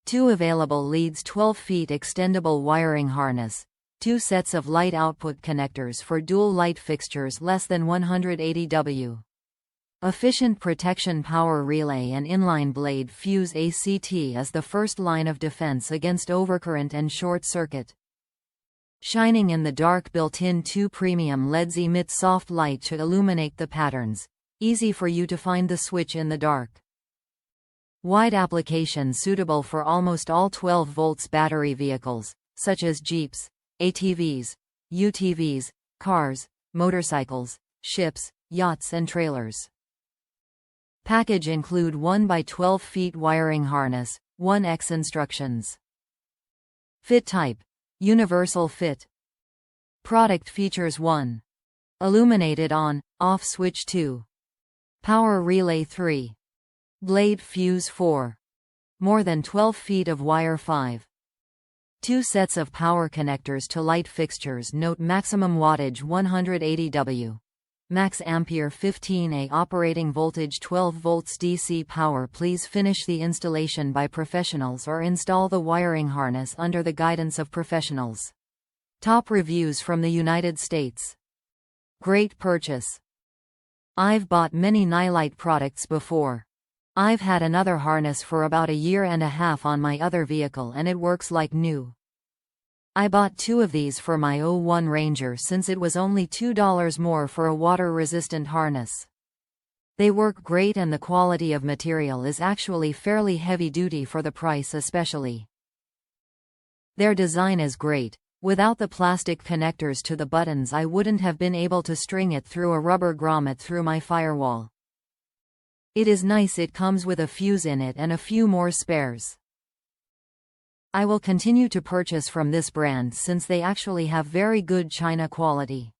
2 available leads 12 feet extendable wiring harness. 2 sets of light output connectors for dual light fixtures less than 180 W. Efficient protection power relay and inline blade fuse ACT is the first line of defense against overcurrent and short circuit. Shining in the dark built-in 2 premium LEDs emit soft light to illuminate the patterns. Easy for you to find the switch in the dark. Wide application suitable for almost all 12 volts battery vehicles, such as Jeeps, ATVs, UTVs, cars, motorcycles, ships, yachts and trailers. Package include 1 by 12 feet wiring harness, 1x instructions. Fit type: universal fit. Product features: 1. Illuminated on, off switch 2. Power relay 3. Blade fuse 4. More than 12 feet of wire 5. 2 sets of power connectors to light fixtures. Note: maximum wattage 180 W. Max Ampere 15A. Operating voltage 12 volts DC power. Please finish the installation by professionals or install the wiring harness under the guidance of professionals. Top reviews from the United States. Great purchase. I've bought many Nilight products before. I've had another harness for about a year and a half on my other vehicle and it works like new. I bought 2 of these for my '01 Ranger since it was only $2 more for a water-resistant harness. They work great and the quality of material is actually fairly heavy-duty for the price especially. Their design is great. Without the plastic connectors to the buttons I wouldn't have been able to string it through a rubber grommet through my firewall. It is nice it comes with a fuse in it and a few more spares. I will continue to purchase from this brand since they actually have very good China quality.